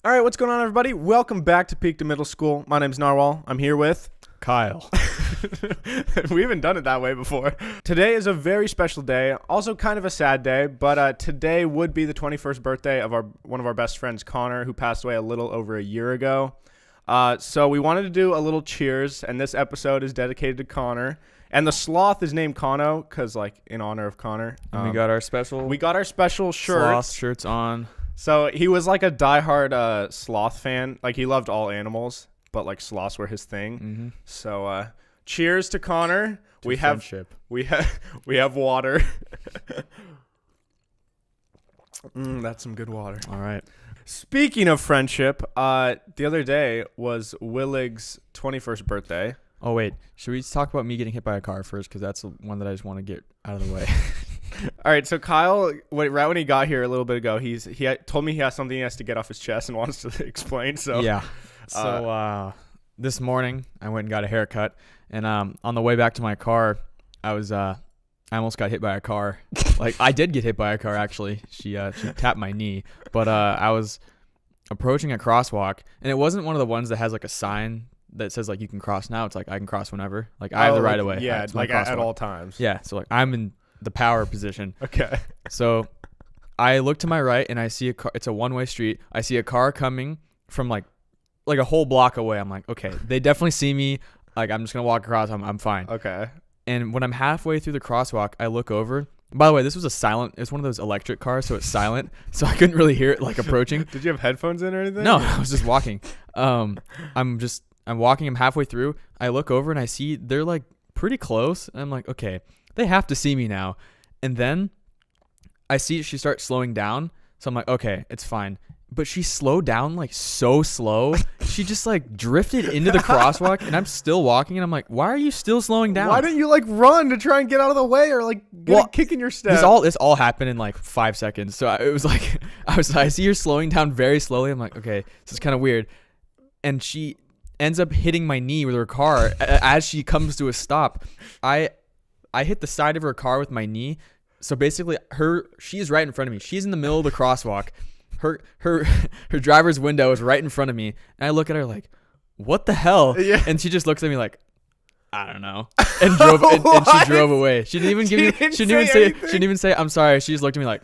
All right, what's going on, everybody? Welcome back to Peak to Middle School. My name's Narwhal. I'm here with Kyle. We haven't done it that way before. Today is a very special day, also kind of a sad day, but today would be the 21st birthday of one of our best friends, Connor, who passed away a little over a year ago. So we wanted to do a little cheers, and this episode is dedicated to Connor. And the sloth is named Conno because, in honor of Connor. And we got our special shirts. Sloth shirts on. So he was like a diehard sloth fan. Like, he loved all animals, but sloths were his thing. Mm-hmm. So cheers to Connor. We have water. That's some good water. All right. Speaking of friendship, the other day was Willig's 21st birthday. Oh, wait. Should we talk about me getting hit by a car first? Because that's one that I just want to get out of the way. All right, so Kyle, right when he got here a little bit ago, he told me he has something he has to get off his chest and wants to explain. So yeah. So this morning I went and got a haircut, and on the way back to my car, I almost got hit by a car. I did get hit by a car actually. She tapped my knee, but I was approaching a crosswalk, and it wasn't one of the ones that has a sign that says you can cross now. It's I can cross whenever. I have the right of way. Yeah, at all times. Yeah, so I'm in the power position. Okay. So I look to my right and I see a car. It's a one-way street. I see a car coming from like a whole block away. I'm like, okay, they definitely see me. I'm just gonna walk across. I'm fine. Okay. And when I'm halfway through the crosswalk, I look over. By the way, this was it's one of those electric cars, so it's silent, so I couldn't really hear it approaching. Did you have headphones in or anything? No, I was just walking. I'm walking. I'm halfway through. I look over and I see they're pretty close. And I'm like, okay, they have to see me now. And then I see she starts slowing down. So I'm like, okay, it's fine. But she slowed down so slow. She just drifted into the crosswalk, and I'm still walking. And I'm like, why are you still slowing down? Why didn't you run to try and get out of the way or get a kick in your step? This all happened in 5 seconds. So it was I see her slowing down very slowly. I'm like, okay, this is kind of weird. And she ends up hitting my knee with her car as she comes to a stop. I hit the side of her car with my knee. So basically she's right in front of me. She's in the middle of the crosswalk. Her driver's window is right in front of me. And I look at her what the hell? Yeah. And she just looks at me I don't know. And drove and she drove away. She didn't even say I'm sorry. She just looked at me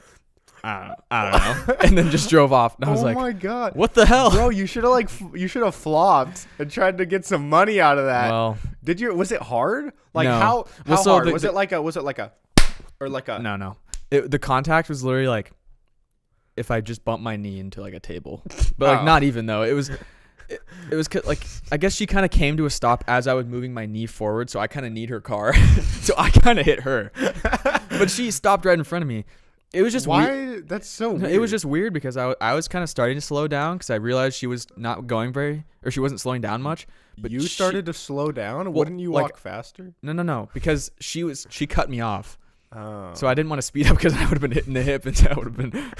I don't know, and then just drove off. And I was oh my god, what the hell, bro? You should have flopped and tried to get some money out of that. Well, did you? Was it hard? No. How hard? Was it like a No. The contact was literally if I just bumped my knee into a table, but not even though it was. It was I guess she kind of came to a stop as I was moving my knee forward, so I kind of kneed her car, so I kind of hit her, but she stopped right in front of me. It was just weird. That's so weird. It was just weird because I was kind of starting to slow down because I realized she was not going she wasn't slowing down much. But you started to slow down? Wouldn't you walk faster? No, because she cut me off. Oh. So I didn't want to speed up because I would have been hitting the hip, and that would have been.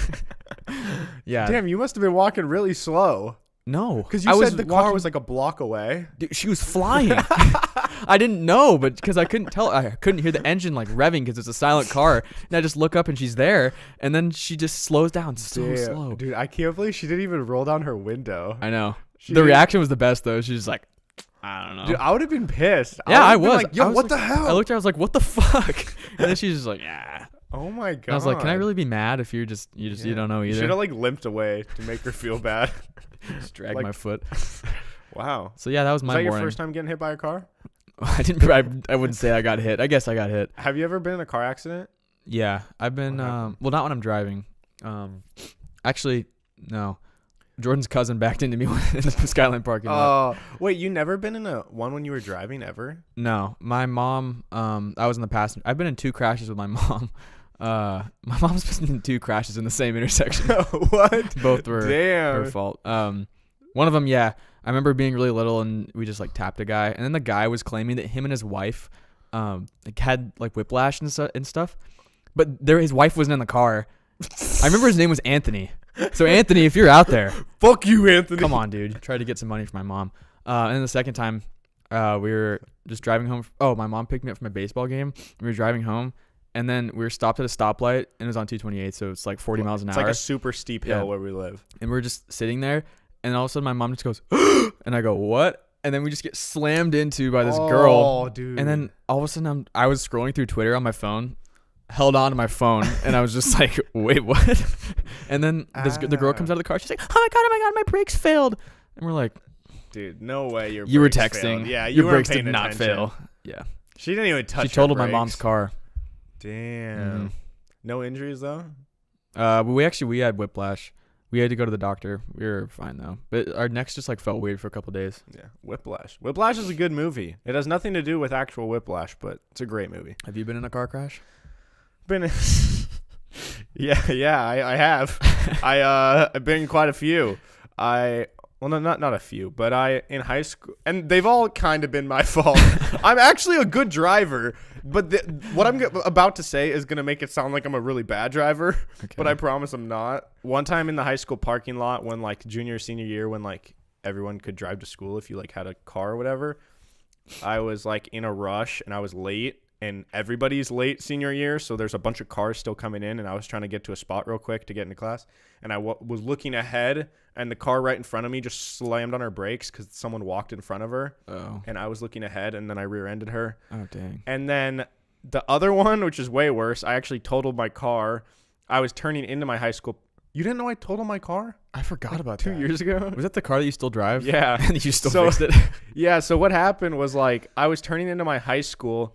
Yeah. Damn, you must have been walking really slow. No, because you said the car was a block away. Dude, she was flying. I didn't know, but because I couldn't tell, I couldn't hear the engine revving because it's a silent car. And I just look up and she's there, and then she just slows down so slow. Dude, I can't believe she didn't even roll down her window. I know. The reaction was the best though. She's just I don't know. Dude, I would have been pissed. Yeah, I was. Yo, what the hell? I looked at her, I was like, what the fuck? And then she's just yeah. Oh my god. And I was like, can I really be mad if you don't know either? You should have limped away to make her feel bad. Just drag my foot. Wow. So yeah, that was my morning. Was that your first time getting hit by a car? I wouldn't say I got hit. I guess I got hit. Have you ever been in a car accident? Yeah, I've been. Well, not when I'm driving. Actually, no. Jordan's cousin backed into me in the Skyline parking lot. Oh, wait, you never been in one when you were driving ever? No, my mom. I was in the passenger. I've been in 2 crashes with my mom. My mom's been in 2 crashes in the same intersection. What? Both were her fault. One of them, yeah. I remember being really little and we just tapped a guy, and then the guy was claiming that him and his wife, had whiplash and stuff, but his wife wasn't in the car. I remember his name was Anthony. So Anthony, if you're out there, fuck you, Anthony. Come on, dude. Try to get some money for my mom. And then the second time, we were just driving home. My mom picked me up from a baseball game. We were driving home. And then we were stopped at a stoplight, and it was on 228, so it's 40 miles an hour. It's a super steep hill where we live. And we're just sitting there, And all of a sudden my mom just goes, and I go, what? And then we just get slammed into by this girl. Oh, dude. And then all of a sudden I was scrolling through Twitter on my phone, held on to my phone, and I was just like, wait, what? And then the girl comes out of the car. She's like, oh my God, my brakes failed. And we're like, dude, no way you were brakes texting. failed. Yeah, your you weren't brakes did paying not attention. fail. Yeah. She didn't even touch She totaled her my mom's brakes. car. Damn. No injuries, though? But we had whiplash. We had to go to the doctor. We were fine though. But our necks just like felt weird for a couple days. Yeah, Whiplash. Whiplash is a good movie. It has nothing to do with actual whiplash, but it's a great movie. Have you been in a car crash? Been yeah, I have. I've been in quite a few. Well, no, not a few, but in high school, and they've all kind of been my fault. I'm actually a good driver, but what I'm about to say is going to make it sound like I'm a really bad driver, Okay. but I promise I'm not. One time in the high school parking lot when like junior, senior year, when like everyone could drive to school if you like had a car or whatever, I was like in a rush and I was late. And everybody's late senior year, so there's a bunch of cars still coming in, and I was trying to get to a spot real quick to get into class, and I was looking ahead, and the car right in front of me just slammed on her brakes because someone walked in front of her, and I was looking ahead, and then I rear-ended her. Oh, dang. And then the other one, which is way worse, I actually totaled my car. I was turning into my high school. You didn't know I totaled my car? I forgot about 2 years ago? Was that the car that you still drive? Yeah. And you still So- fixed it? Yeah, so what happened was like I was turning into my high school,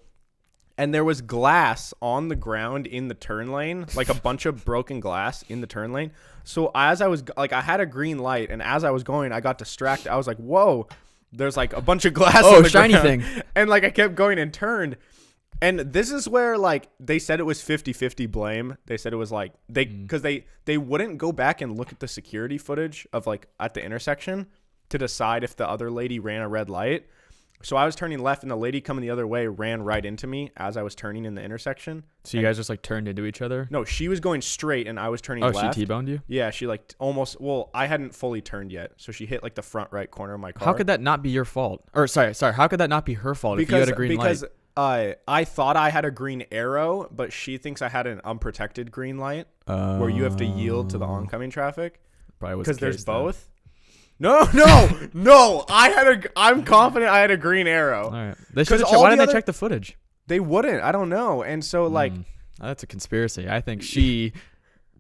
and there was glass on the ground in the turn lane, like a bunch of broken glass in the turn lane. So as I was like, I had a green light, and as I was going, I got distracted. I was like, whoa, there's like a bunch of glass on the shiny ground. thing. And like I kept going and turned. And this is where like they said it was 50-50 blame. They said it was like because they wouldn't go back and look at the security footage of like at the intersection to decide if the other lady ran a red light. So I was turning left, and the lady coming the other way ran right into me as I was turning in the intersection. So you guys just like turned into each other? No, she was going straight, and I was turning left. She T-boned you? Yeah, she like almost. Well, I hadn't fully turned yet, so she hit like the front right corner of my car. How could that not be your fault? Or sorry, how could that not be her fault if you had a green light? Because I thought I had a green arrow, but she thinks I had an unprotected green light where you have to yield to the oncoming traffic. Probably was Because the there's case, then. both. No. I'm confident I had a green arrow. All right. They 'Cause should. all Why the didn't other- they check the footage? They wouldn't. I don't know. And so like, That's a conspiracy. I think she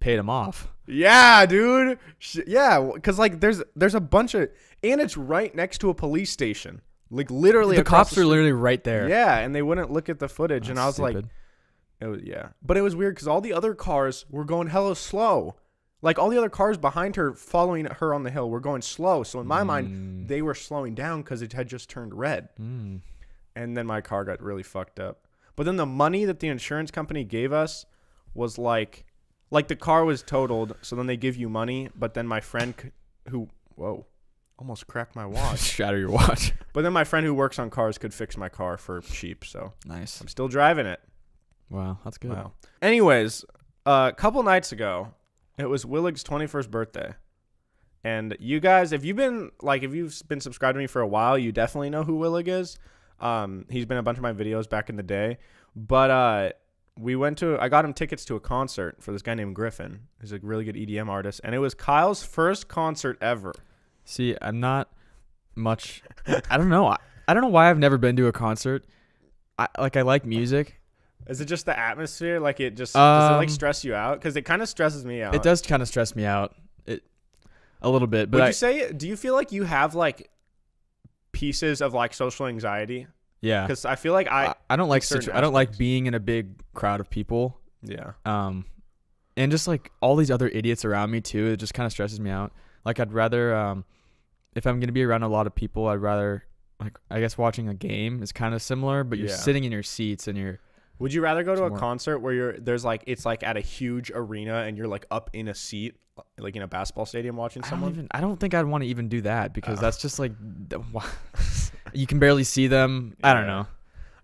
paid him off. yeah, dude. Yeah, because like there's a bunch of, and it's right next to a police station. Like literally, The across cops the are street. literally right there. Yeah, and they wouldn't look at the footage, and I was like, Stupid. it was, yeah. But it was weird because all the other cars were going hella slow. Like all the other cars behind her, following her on the hill, were going slow. So in my mind, they were slowing down because it had just turned red. And then my car got really fucked up. But then the money that the insurance company gave us was like the car was totaled. So then they give you money. But then my friend almost cracked my watch. Shatter your watch. But then my friend who works on cars could fix my car for cheap. So Nice. I'm still driving it. Wow, that's good. Wow. Anyways, a couple nights ago, it was Willig's 21st birthday. And you guys, if you've been subscribed to me for a while, you definitely know who Willig is. He's been in a bunch of my videos back in the day. But I got him tickets to a concert for this guy named Griffin. He's a really good EDM artist. And it was Kyle's first concert ever. See, I'm not much. I don't know. I don't know why I've never been to a concert. I like music. Is it just the atmosphere? Like it just does it like stress you out? Because it kind of stresses me out. It does kind of stress me out. A little bit. But do you feel like you have like pieces of like social anxiety? Yeah. Because I feel like I don't like certain I don't like aspects. being in a big crowd of people. Yeah. And just like all these other idiots around me too. It just kind of stresses me out. Like I'd rather if I'm gonna be around a lot of people, I'd rather like I guess watching a game is kind of similar, but you're Yeah. sitting in your seats and you're. Would you rather go to a more- concert where it's like at a huge arena and you're like up in a seat, like in a basketball stadium watching someone? I don't think I'd want to even do that because that's just like you can barely see them. I don't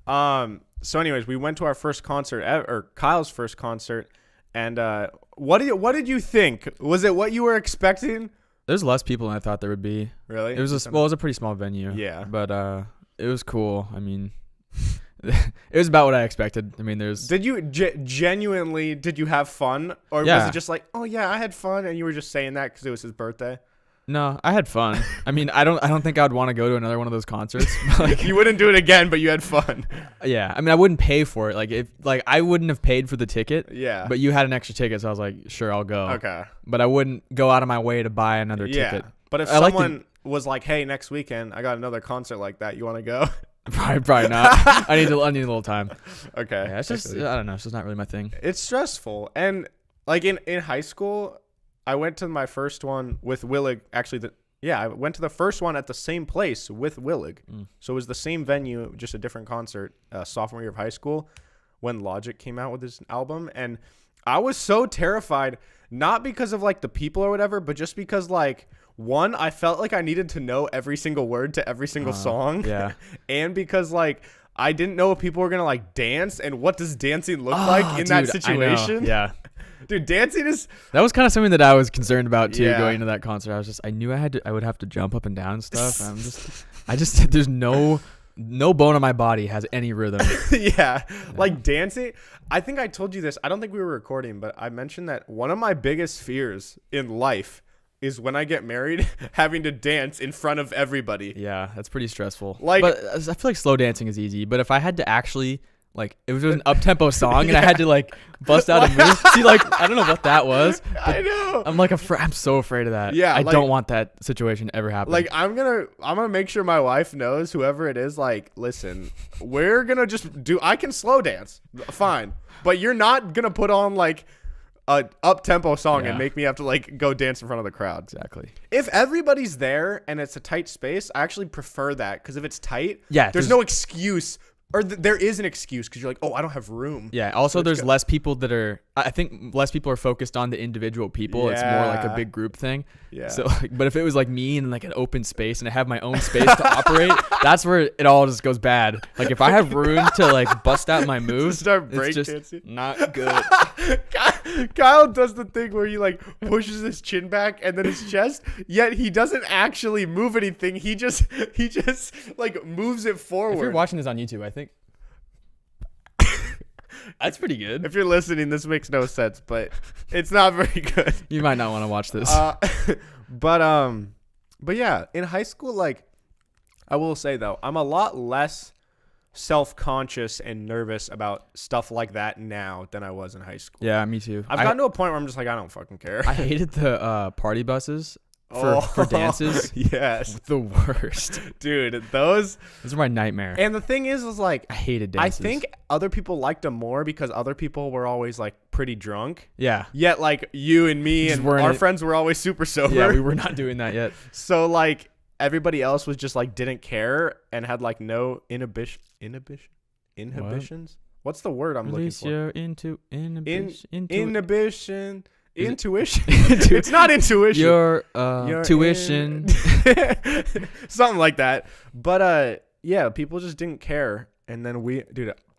know. So anyways, we went to our first concert or Kyle's first concert, and what did you think? Was it what you were expecting? There's less people than I thought there would be. Really? It was a pretty small venue. Yeah. But it was cool. I mean, it was about what I expected. I mean, there's. Did you genuinely have fun, or was Yeah. it just like, oh yeah, I had fun, and you were just saying that because it was his birthday? No, I had fun. I mean, I don't think I'd want to go to another one of those concerts. Like, You wouldn't do it again, but you had fun. yeah, I mean, I wouldn't pay for it. Like I wouldn't have paid for the ticket. Yeah. But you had an extra ticket, so I was like, sure, I'll go. Okay. But I wouldn't go out of my way to buy another ticket. But if I like someone was like, "Hey, next weekend I got another concert like that. You want to go?" Probably not. I need a little time. Okay. Yeah, it's just I don't know. It's just not really my thing. It's stressful. And like in high school, I went to my first one with Willig. Actually, I went to the first one at the same place with Willig. So it was the same venue, just a different concert. Sophomore year of high school, when Logic came out with his album, and I was so terrified, not because of like the people or whatever, but just because like. One, I felt like I needed to know every single word to every single song. Yeah. And because, like, I didn't know if people were going to, like, dance. And what does dancing look like in that situation? Yeah. Dude, dancing is... That was kind of something that I was concerned about, too, Yeah. going into that concert. I knew I would have to jump up and down and stuff. There's no bone in my body has any rhythm. yeah. Like, dancing... I think I told you this. I don't think we were recording, but I mentioned that one of my biggest fears in life is when I get married, having to dance in front of everybody. Yeah, that's pretty stressful. Like, but I feel like slow dancing is easy. But if I had to actually, like, if it was an up-tempo song and I had to, like, bust out a move. See, like, I don't know what that was. I know. I'm like, I'm so afraid of that. Yeah, I like- don't want that situation ever happening. Like, I'm gonna make sure my wife knows, whoever it is, like, listen, we're gonna just do, I can slow dance, fine. But you're not gonna put on, like, a up-tempo song and make me have to like go dance in front of the crowd. Exactly. If everybody's there and it's a tight space, I actually prefer that, because if it's tight, Yeah, there's no excuse, or there is an excuse because you're like, oh, I don't have room. Yeah. Also, there's less people that are. I think less people are focused on the individual people. It's more like a big group thing. Yeah. So, like, but if it was like me in like an open space and I have my own space to operate, that's where it all just goes bad. Like if I have room to like bust out my moves, Start it's just breakdancing. not good. Kyle does the thing where he like pushes his chin back and then his chest, yet he doesn't actually move anything. He just like moves it forward. If you're watching this on YouTube, I think that's pretty good. If you're listening, this makes no sense, but it's not very good. You might not want to watch this. But yeah, in high school, like, I will say though, I'm a lot less self-conscious and nervous about stuff like that now than I was in high school. Yeah, me too. I've gotten to a point where I'm just like, I don't fucking care. I hated the party buses for dances. Yes. The worst. Dude, those are my nightmare. And the thing is like, I hated dances. I think other people liked them more because other people were always like pretty drunk. Yeah. Yet like you and me Just and weren't our it. friends were always super sober. Yeah, we were not doing that yet. So like everybody else was just like didn't care and had like no inhibitions. What's the word I'm Release looking for? your inhibition. Inhibition. Is it- Intuition. It's not intuition. Your Your tuition. Something like that. But yeah, people just didn't care. And then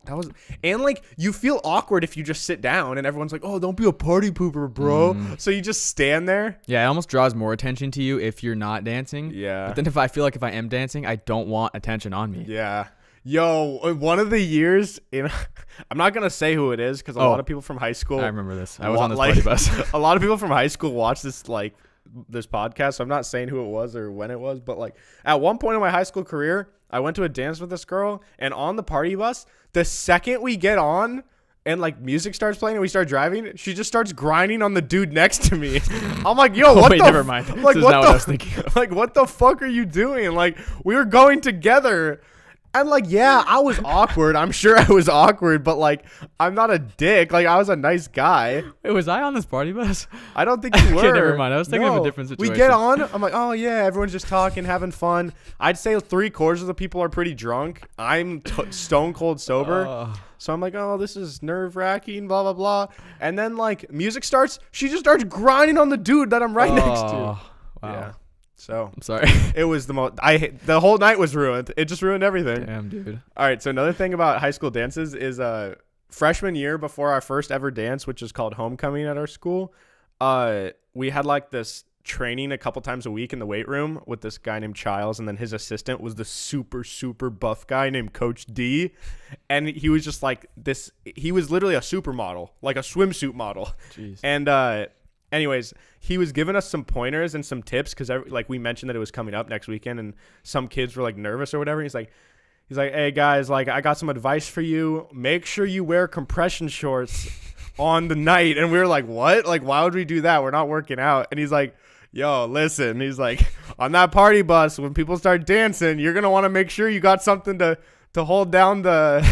that was, and like you feel awkward if you just sit down and everyone's like, oh, don't be a party pooper, bro. So you just stand there. Yeah, it almost draws more attention to you if you're not dancing. Yeah. But then if I am dancing, I don't want attention on me. Yeah. Yo, one of the years I'm not going to say who it is because a lot of people from high school. I remember this. I was on this party bus. A lot of people from high school watch this podcast. So I'm not saying who it was or when it was, but like at one point in my high school career, I went to a dance with this girl, and on the party bus, the second we get on and like music starts playing and we start driving, she just starts grinding on the dude next to me. I'm like, yo, what the never mind. Like, This is what not the what I was thinking of. Like, what the fuck are you doing? Like, we were going together. And like, yeah, I was awkward. I'm sure I was awkward, but like, I'm not a dick. Like, I was a nice guy. Wait, was I on this party bus? I don't think you were. Okay, never mind. I was thinking of a different situation. We get on. I'm like, oh yeah, everyone's just talking, having fun. I'd say 3/4 of the people are pretty drunk. I'm stone cold sober. So I'm like, oh, this is nerve wracking, blah, blah, blah. And then like music starts. She just starts grinding on the dude that I'm right next to. Wow. Yeah. So I'm sorry. it was the whole night was ruined. It just ruined everything. Damn, dude. All right. So another thing about high school dances is freshman year before our first ever dance, which is called homecoming at our school. We had like this training a couple times a week in the weight room with this guy named Childs, and then his assistant was the super, super buff guy named Coach D. And he was just like this. He was literally a supermodel, like a swimsuit model. Jeez. And Anyways, he was giving us some pointers and some tips because like we mentioned that it was coming up next weekend, and some kids were like nervous or whatever. He's like, hey guys, like I got some advice for you. Make sure you wear compression shorts on the night. And we were like, what? Like, why would we do that? We're not working out. And he's like, yo, listen. He's like, on that party bus, when people start dancing, you're gonna want to make sure you got something to hold down the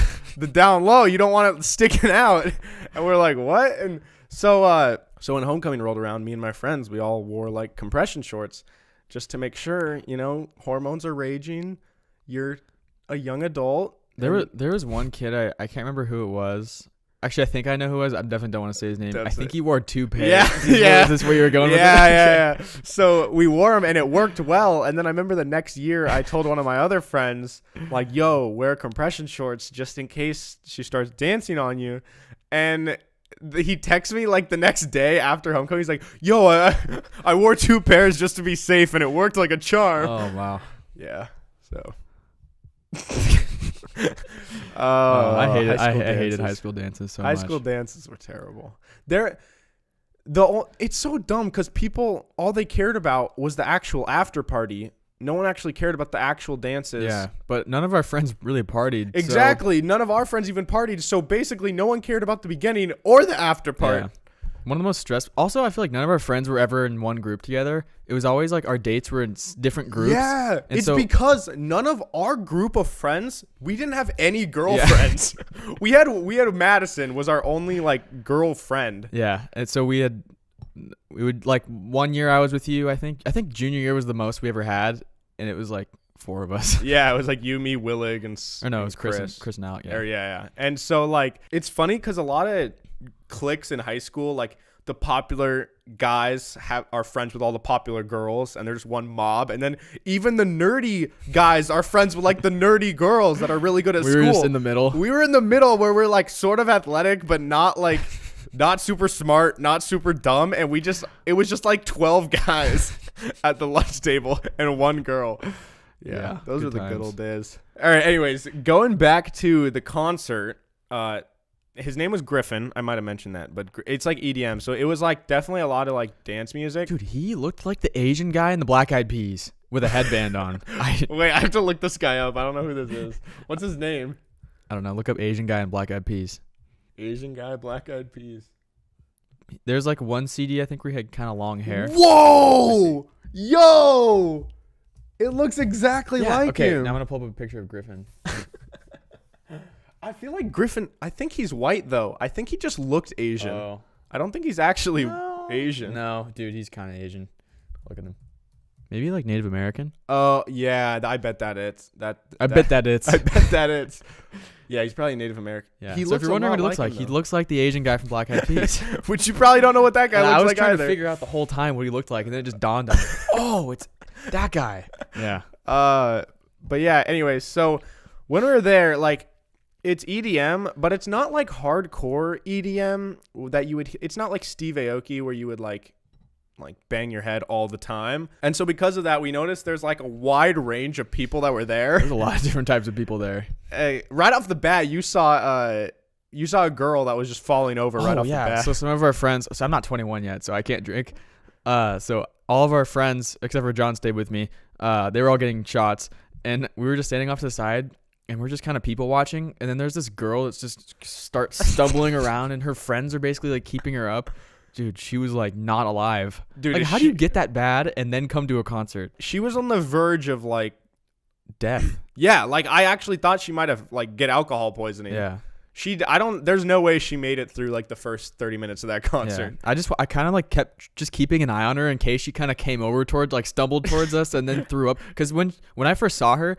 down low. You don't want it sticking out. And we're like, what? And so when homecoming rolled around, me and my friends, we all wore like compression shorts just to make sure, hormones are raging. You're a young adult. There was one kid, I can't remember who it was. Actually, I think I know who it was. I definitely don't want to say his name. I think he wore 2 pairs. Yeah. Is this where you were going with it? Yeah. So we wore them, and it worked well. And then I remember the next year, I told one of my other friends, like, yo, wear compression shorts just in case she starts dancing on you. And he texts me like the next day after homecoming. He's like, yo, I wore 2 pairs just to be safe, and it worked like a charm. Oh, wow. Yeah. So. I hated high school dances so much. High school dances were terrible. It's so dumb because people, all they cared about was the actual after party. No one actually cared about the actual dances. Yeah, but none of our friends really partied. Exactly. None of our friends even partied. So basically, no one cared about the beginning or the after part. Yeah. One of the most stressful. Also, I feel like none of our friends were ever in one group together. It was always like our dates were in different groups. Yeah, and it's because none of our group of friends, we didn't have any girlfriends. Yeah. we had Madison was our only like girlfriend. Yeah, and so we would like 1 year I was with you. I think junior year was the most we ever had, and it was like 4 of us. Yeah, it was like you, me, Willig, and it was Chris and Alec. Yeah. Yeah. And so like it's funny because a lot of cliques in high school, like the popular guys are friends with all the popular girls, and there's one mob, and then even the nerdy guys are friends with like the nerdy girls that are really good at school. We were just in the middle. We were in the middle where we're like sort of athletic, but not like not super smart, not super dumb, and it was just like 12 guys at the lunch table and 1 girl. Yeah, those are the good old days. All right, anyways, going back to the concert, his name was Griffin. I might have mentioned that, but it's like EDM. So it was like definitely a lot of like dance music. Dude, he looked like the Asian guy in the Black Eyed Peas with a headband on. Wait, I have to look this guy up. I don't know who this is. What's his name? I don't know. Look up Asian guy in Black Eyed Peas. Asian guy, Black Eyed Peas. There's like one CD I think where he had kind of long hair. Whoa! Yo! It looks exactly like him. Now I'm going to pull up a picture of Griffin. I feel like Griffin, I think he's white, though. I think he just looked Asian. Oh. I don't think he's actually Asian. No, dude, he's kind of Asian. Look at him. Maybe like Native American? Oh, yeah. I bet that it's. I bet that it's. Yeah, he's probably Native American. Yeah. So if you're wondering what he looks like, he looks like the Asian guy from Black Eyed Peas. Which you probably don't know what that guy looks like. I was trying either. to figure out the whole time what he looked like, and then it just dawned on me. Oh, it's that guy. Yeah. But yeah, anyways, so when we were there, like, it's EDM, but it's not like hardcore EDM that you would. It's not like Steve Aoki where you would like bang your head all the time. And so because of that, we noticed there's like a wide range of people that were there. There's a lot of different types of people there. Right off the bat, you saw a girl that was just falling over right off the bat. So some of our friends. So I'm not 21 yet, so I can't drink. So all of our friends except for John stayed with me. They were all getting shots, and we were just standing off to the side. And we're just kind of people watching. And then there's this girl that's just starts stumbling around, and her friends are basically like keeping her up. Dude, she was like not alive. Dude, like, how do you get that bad and then come to a concert? She was on the verge of like death. Yeah, like I actually thought she might have like get alcohol poisoning. Yeah. There's no way she made it through like the first 30 minutes of that concert. Yeah. I kind of like kept just keeping an eye on her in case she kind of came over stumbled towards us and then threw up. Because when I first saw her,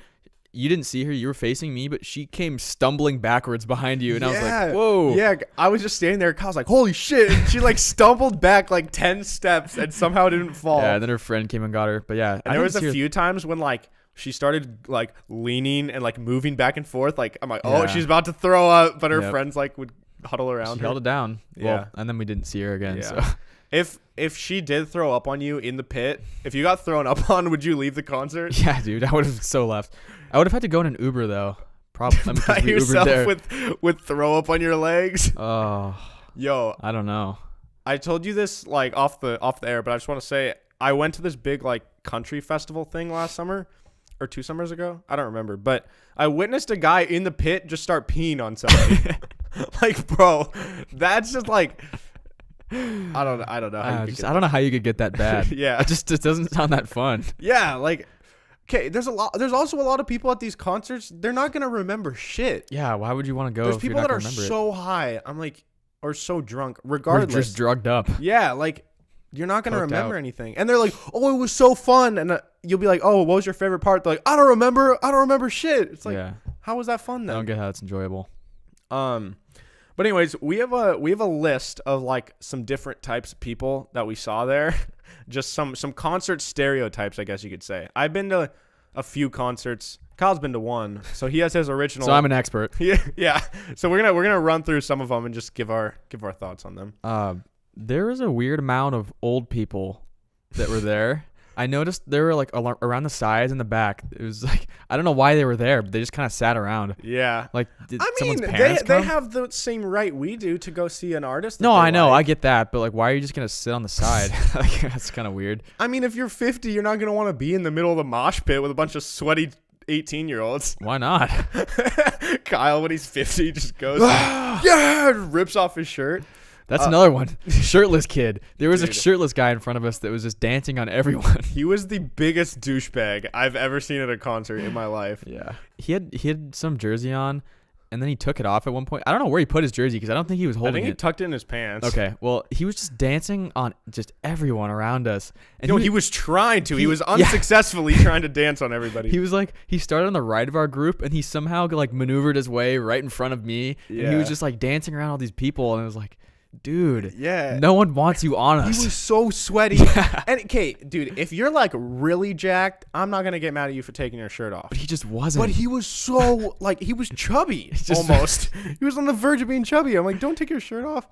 you didn't see her. You were facing me, but she came stumbling backwards behind you, and I was like, "Whoa!" Yeah, I was just standing there. I was like, "Holy shit!" And she like stumbled back like 10 steps and somehow didn't fall. Yeah, and then her friend came and got her. But yeah, and there was a few times when like she started like leaning and like moving back and forth. Like I'm like, "Oh, she's about to throw up," but her friends like would huddle around her. She held it down. Yeah, well, and then we didn't see her again. Yeah. So. If she did throw up on you in the pit, if you got thrown up on, would you leave the concert? Yeah, dude, I would have so left. I would have had to go in an Uber though. Probably by yourself with throw up on your legs. Oh, yo, I don't know. I told you this like off the air, but I just want to say I went to this big like country festival thing last summer or 2 summers ago. I don't remember, but I witnessed a guy in the pit just start peeing on somebody. Like, bro, that's just like I don't know how I don't know how you could get that bad. Yeah. It just doesn't sound that fun. Yeah, like okay, there's also a lot of people at these concerts, they're not going to remember shit. Yeah, why would you want to go There's if you're people not that are gonna remember so high. I'm like or so drunk We're regardless. just drugged up. Yeah, like you're not going to Coked remember out. anything. And they're like, "Oh, it was so fun." And you'll be like, "Oh, what was your favorite part?" They're like, "I don't remember shit." It's like, Yeah. how was that fun I then? don't get how it's enjoyable. But anyways, we have a list of like some different types of people that we saw there. Just some concert stereotypes, I guess you could say. I've been to a few concerts. Kyle's been to one, so he has his original. So I'm an expert. Yeah. So we're gonna run through some of them and just give our thoughts on them. There was a weird amount of old people that were there. I noticed they were like around the sides and the back. It was like I don't know why they were there, but they just kind of sat around. Yeah. Like did I mean, someone's parents they come? have the same right we do to go see an artist. No, that they I know, like. I get that, but like, why are you just gonna sit on the side? Like, that's kind of weird. I mean, if you're 50, you're not gonna want to be in the middle of the mosh pit with a bunch of sweaty 18-year-olds. Why not? Kyle, when he's 50, just goes, yeah, rips off his shirt. That's another one. Shirtless kid. There was Dude. a shirtless guy in front of us that was just dancing on everyone. He was the biggest douchebag I've ever seen at a concert in my life. Yeah. He had some jersey on, and then he took it off at one point. I don't know where he put his jersey because I don't think he was I holding think he it. tucked it in his pants. Okay. Well, he was just dancing on just everyone around us. And No, he was trying to. He was yeah. unsuccessfully trying to dance on everybody. He was like, he started on the right of our group, and he somehow like maneuvered his way right in front of me. And he Yeah. was just like dancing around all these people, and it was like, dude, Yeah. no one wants you on us. He was so sweaty. And okay, dude, if you're like really jacked, I'm not gonna get mad at you for taking your shirt off. But he just wasn't. But he was so like he was chubby just- almost. He was on the verge of being chubby. I'm like, don't take your shirt off.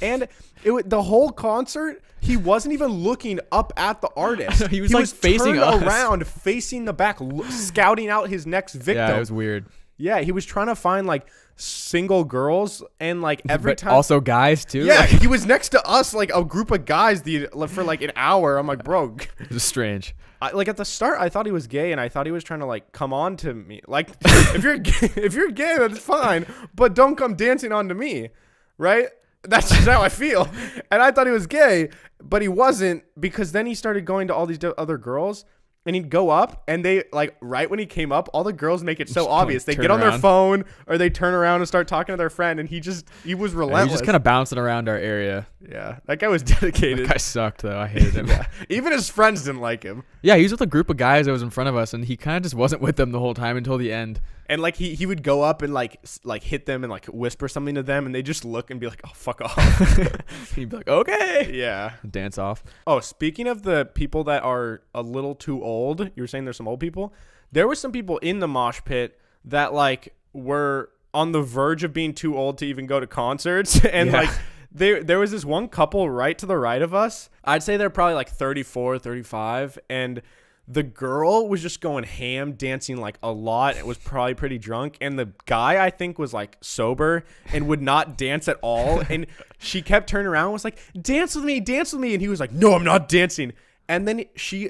And the whole concert, he wasn't even looking up at the artist. He was, like, facing turned us. around, facing the back, scouting out his next victim. Yeah, it was weird. Yeah, he was trying to find like single girls and like every But time. also guys too. Yeah, Like, he was next to us like a group of guys for like an hour. I'm like, bro. it was strange. Like at the start, I thought he was gay, and I thought he was trying to like come on to me. Like, if you're gay, that's fine, but don't come dancing onto me, right? That's just how I feel. And I thought he was gay, but he wasn't, because then he started going to all these other girls, and he'd go up, and they like right when he came up, all the girls make it so Just obvious. They turn get on their around. phone or they turn around and start talking to their friend, and he was He was relentless. just kind of bouncing around our area. Yeah, that guy was That dedicated. guy sucked though. I hated him. Yeah. Even his friends didn't like him. Yeah, he was with a group of guys that was in front of us, and he kind of just wasn't with them the whole time until the end. And like he would go up and like hit them and like whisper something to them, and they just look and be like, "Oh, fuck off." He'd be like, okay. Yeah. Dance off. Oh, speaking of the people that are a little too old, you were saying there's some old people. There were some people in the mosh pit that like were on the verge of being too old to even go to concerts, and Yeah. like there was this one couple right to the right of us. I'd say they're probably like 34, 35, and the girl was just going ham, dancing like a lot. It was probably pretty drunk. And the guy, I think, was like sober and would not dance at all. And she kept turning around and was like, dance with me, dance with me. And he was like, no, I'm not dancing. And then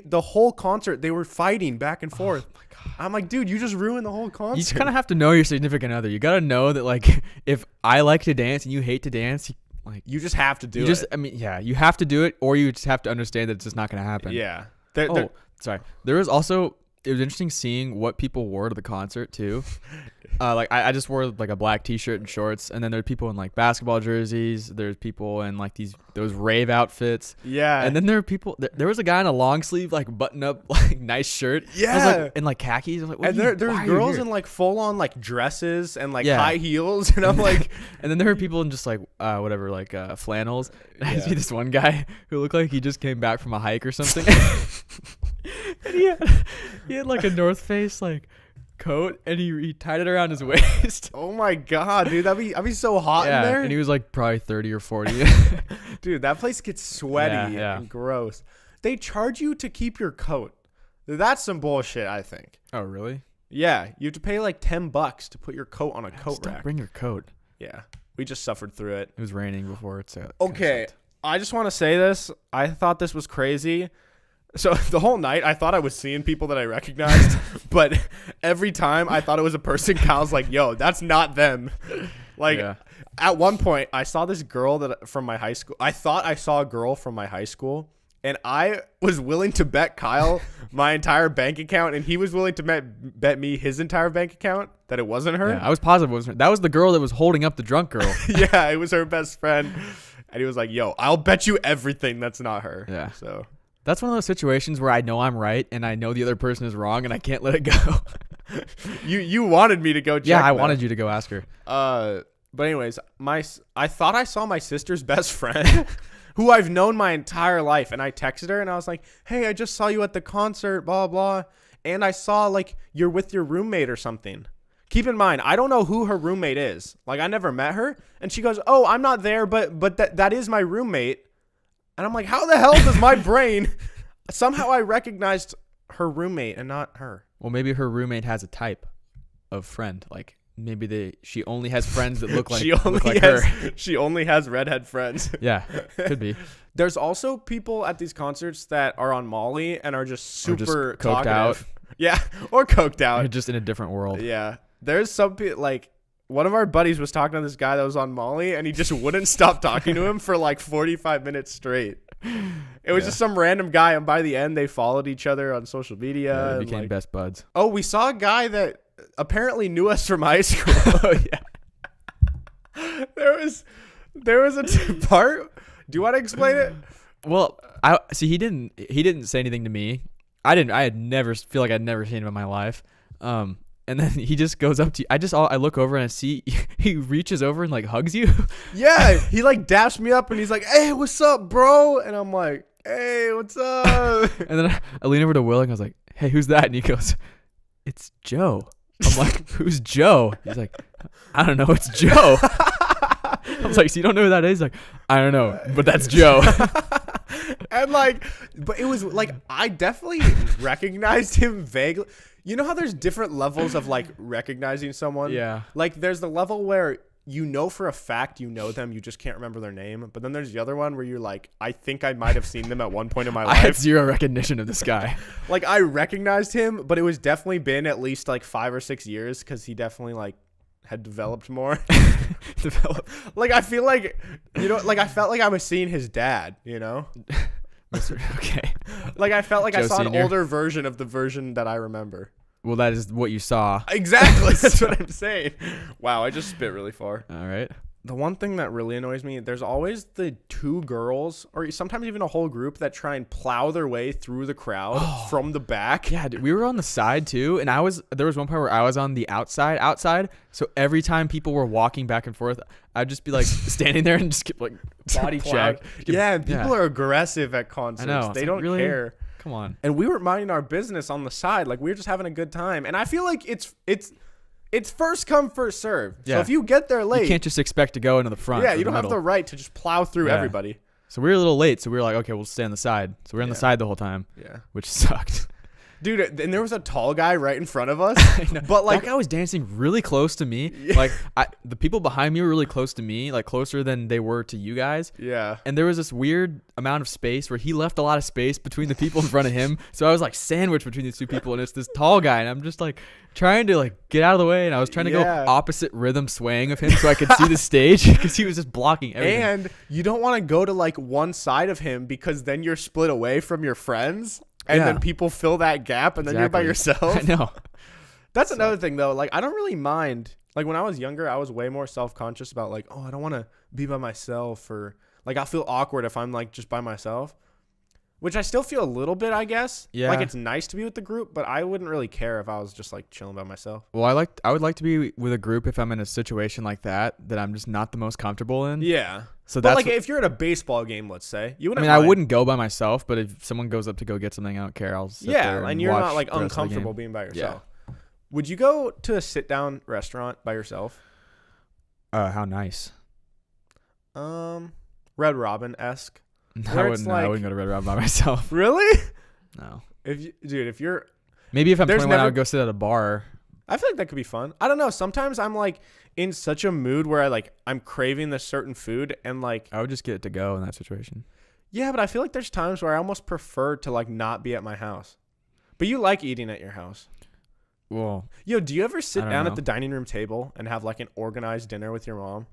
the whole concert, they were fighting back and forth. Oh my God. I'm like, dude, you just ruined the whole concert. You just kind of have to know your significant other. You got to know that, like, if I like to dance and you hate to dance, you just have to do you it. just, I mean, yeah, you have to do it, or you just have to understand that it's just not going to happen. Yeah. Sorry. There was also, it was interesting seeing what people wore to the concert too. Like I just wore like a black t-shirt and shorts, and then there were people in like basketball jerseys. There's people in like those rave outfits. Yeah. And then there were people. There was a guy in a long sleeve like button up like nice shirt. I was Yeah. like, in like khakis. I was like, what And are you- there's why are you girls here? in like full on like dresses and like Yeah. high heels. And I'm like, And then there were people in just like whatever, like flannels. And I Yeah. see this one guy who looked like he just came back from a hike or something. And he had like a North Face like coat, and he tied it around his waist. oh my God, dude, I'd be so hot in there. And he was like probably 30 or 40. Dude, that place gets sweaty Yeah. and gross. They charge you to keep your coat. That's some bullshit, I think. Oh, really? Yeah, you have to pay like $10 to put your coat on a coat Just don't rack. bring your coat. Yeah, we just suffered through it. It was raining before. It's Okay, I just want to say this. I thought this was crazy. So the whole night, I thought I was seeing people that I recognized, but every time I thought it was a person, Kyle's like, yo, that's not them. Like, at one point, I saw this girl from my high school. I thought I saw a girl from my high school, and I was willing to bet Kyle my entire bank account, and he was willing to bet me his entire bank account that it wasn't her. Yeah, I was positive it was her. That was the girl that was holding up the drunk girl. Yeah, it was her best friend. And he was like, yo, I'll bet you everything that's not her. Yeah. So that's one of those situations where I know I'm right and I know the other person is wrong and I can't let it go. You wanted me to go check. Yeah, I wanted you to go ask her. But anyways, I thought I saw my sister's best friend who I've known my entire life, and I texted her and I was like, hey, I just saw you at the concert, blah blah, and I saw like you're with your roommate or something. Keep in mind, I don't know who her roommate is. Like, I never met her. And she goes, oh, I'm not there, but that is my roommate. And I'm like, how the hell does my brain... Somehow I recognized her roommate and not her. Well, maybe her roommate has a type of friend. Like, maybe she only has friends that look like, her. She only has redhead friends. Yeah, could be. There's also people at these concerts that are on Molly and are just super coked out. Yeah, or coked out. You're just in a different world. Yeah. There's some people, like, one of our buddies was talking to this guy that was on Molly, and he just wouldn't stop talking to him for like 45 minutes straight. It was just some random guy, and by the end, they followed each other on social media. Yeah, they and became best buds. Oh, we saw a guy that apparently knew us from high school. Oh, yeah. There was a part. Do you want to explain it? Well, he didn't say anything to me. I had never feel like I'd never seen him in my life. And then he just goes up to you. I look over and I see he reaches over and like hugs you. Yeah, he like daps me up and he's like, "Hey, what's up, bro?" And I'm like, "Hey, what's up?" And then I lean over to Will and I was like, "Hey, who's that?" And he goes, "It's Joe." I'm like, "Who's Joe?" He's like, "I don't know. It's Joe." I was like, "So you don't know who that is?" He's like, "I don't know, but that's Joe." And like, but it was like I definitely recognized him vaguely. You know how there's different levels of like recognizing someone? Yeah. Like there's the level where you know for a fact you know them, you just can't remember their name. But then there's the other one where you're like, I think I might have seen them at one point in my life. I had zero recognition of this guy. Like I recognized him, but it was definitely been at least like 5 or 6 years because he definitely like had developed more. Like I feel like, you know, like I felt like I was seeing his dad, you know? Okay. Like I felt like Joe I saw Senior. an older version of the version that I remember. Well, that is what you saw. Exactly. That's what I'm saying. Wow, I just spit really far. All right. The one thing that really annoys me, there's always the 2 girls or sometimes even a whole group that try and plow their way through the crowd from the back. Yeah, dude, we were on the side too, and there was one part where I was on the outside. So every time people were walking back and forth, I'd just be like standing there and just get like body check. Yeah, and people are aggressive at concerts. I know. They don't care. Come on. And we were minding our business on the side, like we were just having a good time. And I feel like it's first come, first serve. Yeah. So if you get there late, You can't just expect to go into the front. yeah, or you don't have the middle. right to just plow through everybody. So we were a little late, so we were like, okay, we'll stay on the side. So we were on the side the whole time. Yeah. Which sucked. Dude, and there was a tall guy right in front of us. But like that guy was dancing really close to me. Yeah. Like the people behind me were really close to me, like closer than they were to you guys. Yeah. And there was this weird amount of space where he left a lot of space between the people in front of him. So I was like sandwiched between these 2 people, and it's this tall guy, and I'm just like trying to like get out of the way, and I was trying to go opposite rhythm swaying of him so I could see the stage because he was just blocking everything. And you don't want to go to like one side of him because then you're split away from your friends. And then people fill that gap, and then you're by yourself. I know. That's another thing, though. Like, I don't really mind. Like, when I was younger, I was way more self-conscious about, like, oh, I don't want to be by myself. Or, like, I'll feel awkward if I'm, like, just by myself. Which I still feel a little bit, I guess. Yeah. Like, it's nice to be with the group, but I wouldn't really care if I was just, like, chilling by myself. Well, I would like to be with a group if I'm in a situation like that I'm just not the most comfortable in. Yeah. So but that's like, if you're at a baseball game, let's say, you wouldn't. I wouldn't go by myself, but if someone goes up to go get something, I don't care. I'll sit there and you're watch not like the rest of the uncomfortable game. being by yourself. Yeah. Would you go to a sit-down restaurant by yourself? How nice. Red Robin-esque. I wouldn't go to Red Robin by myself. Really? No. If you're Maybe if I'm There's 21, I never- would go sit at a bar, I feel like that could be fun. I don't know. Sometimes I'm like in such a mood where I'm craving this certain food and like I would just get it to go in that situation. yeah, but I feel like there's times where I almost prefer to like not be at my house. But you like eating at your house. Well, Yo, do you ever sit I don't down know. at the dining room table and have like an organized dinner with your mom?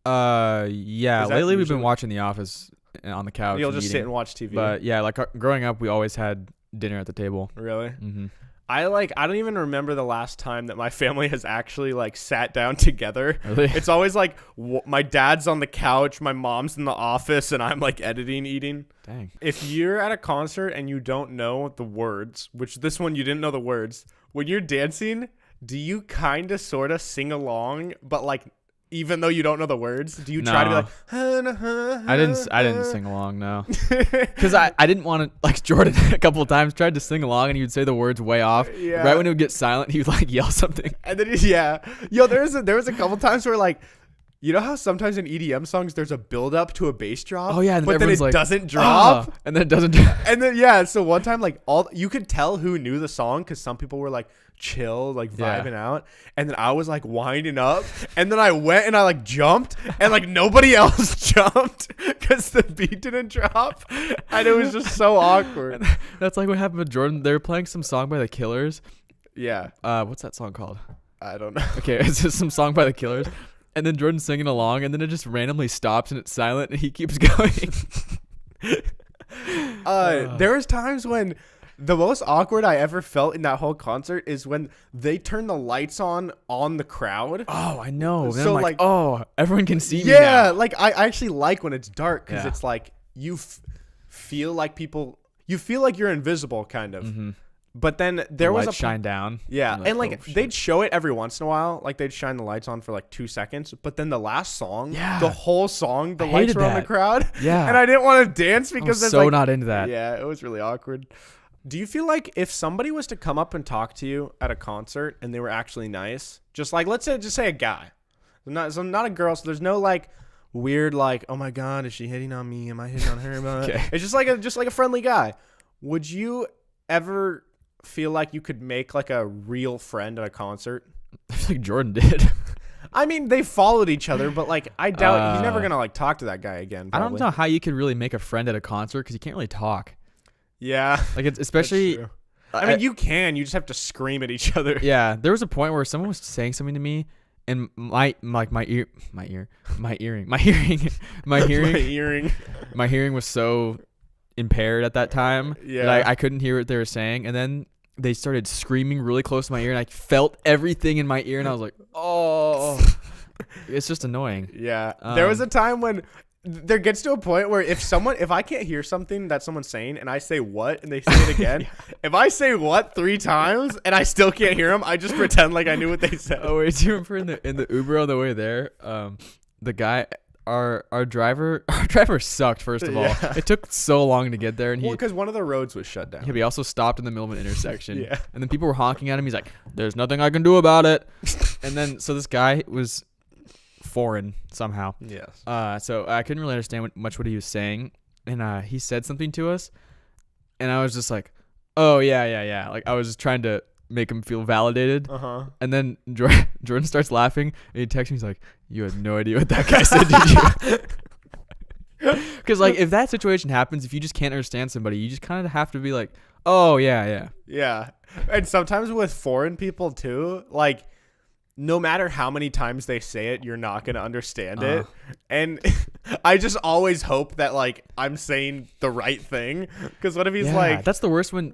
yeah. Is that Lately we've usually- been watching The Office on the couch. You'll and just sit eating. and watch TV. But yeah, like growing up, we always had dinner at the table. Really? Mm-hmm. I don't even remember the last time that my family has actually like sat down together. Really? It's always like my dad's on the couch, my mom's in the office, and I'm like editing, eating. Dang. If you're at a concert and you don't know the words, which this one you didn't know the words, when you're dancing, do you kind of sort of sing along, but like even though you don't know the words, do you try to be No. like I didn't sing along, no. Because I didn't want to, like Jordan a couple of times tried to sing along and he would say the words way off. Yeah. Right when it would get silent, he would like yell something. And then yeah. Yo, there was a couple times where like you know how sometimes in EDM songs there's a build up to a bass drop? Oh, yeah, and but then it everyone's like, doesn't drop. And then it doesn't. And then yeah, so one time like you could tell who knew the song because some people were like chill, like Yeah. vibing out, and then I was like winding up, and then I went and I like jumped, and like nobody else jumped because the beat didn't drop, and it was just so awkward. That's like what happened with Jordan. They were playing some song by The Killers. Yeah, What's that song called? I don't know. Okay, it's just some song by The Killers. And then Jordan's singing along, and then it just randomly stops and it's silent, and he keeps going. There was times when the most awkward I ever felt in that whole concert is when they turn the lights on the crowd. Oh, I know. Then So, I'm like- oh, everyone can see me Yeah, now. like I actually like when it's dark because Yeah. it's like you feel like you feel like you're invisible kind of. Mm-hmm. But then there was a shine down. yeah, You're and like oh, shit. they'd show it every once in a while, like they'd shine the lights on for like 2 seconds. But then the last song, Yeah. the whole song, the I lights hated were on the that. crowd. Yeah. and I didn't want to dance I because was there's so like not into that. yeah, it was really awkward. Do you feel like if somebody was to come up and talk to you at a concert and they were actually nice, just like let's say a guy, not a girl, so there's no like weird like oh my god is she hitting on me? Am I hitting on her? Okay. It's just like a friendly guy. Would you ever feel like you could make like a real friend at a concert? I feel like Jordan did. I mean, they followed each other, but like I doubt he's never gonna like talk to that guy again. I don't probably. know how you could really make a friend at a concert because you can't really talk. Yeah, Like it's that's especially. true. I mean, you can. You just have to scream at each other. Yeah, there was a point where someone was saying something to me, and my hearing, My earring. my hearing was so impaired at that time Yeah. that I couldn't hear what they were saying, and then they started screaming really close to my ear, and I felt everything in my ear, and I was like, oh, it's just annoying. Yeah. There was Um, a time when there gets to a point where if I can't hear something that someone's saying and I say what and they say it again, if I say what 3 times and I still can't hear them, I just pretend like I knew what they said. Oh wait, do you remember in the Uber on the way there, the guy, our driver sucked. First of all, Yeah. it took so long to get there, and Well, because one of the roads was shut down. yeah, but he also stopped in the middle of an intersection. Yeah. And then people were honking at him. He's like, "There's nothing I can do about it." And then so this guy was foreign somehow. Yes. So I couldn't really understand much what he was saying, and he said something to us, and I was just like, "Oh yeah." Like I was just trying to make him feel validated. Uh-huh. And then Jordan starts laughing, and he texts me. He's like, "You had no idea what that guy said, did you?" Because like if that situation happens, if you just can't understand somebody, you just kind of have to be like, "Oh yeah." Yeah. And sometimes with foreign people too, like no matter how many times they say it, you're not going to understand it. And I just always hope that like I'm saying the right thing. Because what if he's Yeah, like, that's the worst when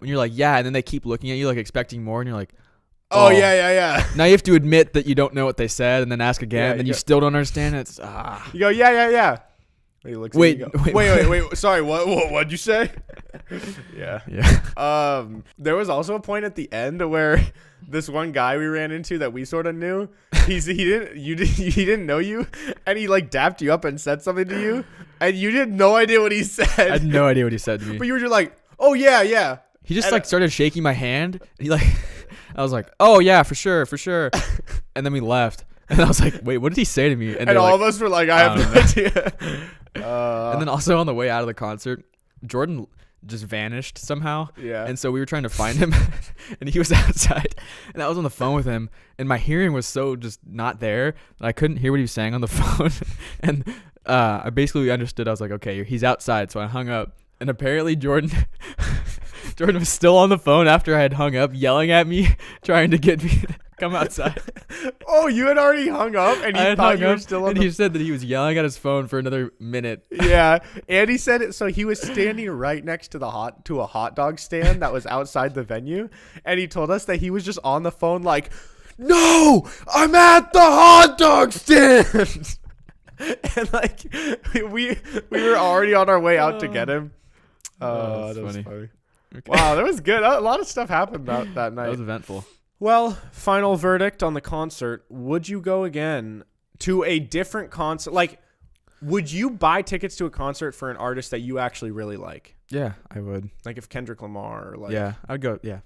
you're like, yeah, and then they keep looking at you like expecting more, and you're like, oh, yeah. Now you have to admit that you don't know what they said, and then ask again, Yeah, and then you you go- still don't understand it. It's You go, yeah. He looks Wait, at you, wait. Sorry, what'd you say? Yeah. yeah. There was also a point at the end where this one guy we ran into that we sort of knew, he didn't know you, and he like dapped you up and said something to you, and you had no idea what he I said. had no idea what he said to me. But you were just like, oh yeah. He just And- like started shaking my hand. And he like, I was like, oh yeah, for sure. And then we left. And I was like, wait, what did he say to me? And they're all like, of us were like, I have no idea. and then also on the way out of the concert, Jordan just vanished somehow. Yeah. And so we were trying to find him, and he was outside, and I was on the phone with him, and my hearing was so just not there that I couldn't hear what he was saying on the phone. And I basically understood. I was like, okay, he's outside. So I hung up, and apparently Jordan was still on the phone after I had hung up, yelling at me, trying to get me to come outside. Oh, you had already hung up, and you thought you were still on and he said that he was yelling at his phone for another minute. Yeah, and he said it. So he was standing right next to a hot dog stand that was outside the venue, and he told us that he was just on the phone like, "No, I'm at the hot dog stand," and like we were already on our way out to get him. Oh, that was funny. Okay. Wow, that was good. A lot of stuff happened that night. That was eventful. Well, final verdict on the concert. Would you go again to a different concert? Like, would you buy tickets to a concert for an artist that you actually really like? Yeah, I would. Like if Kendrick Lamar or like... Yeah, I'd go, yeah.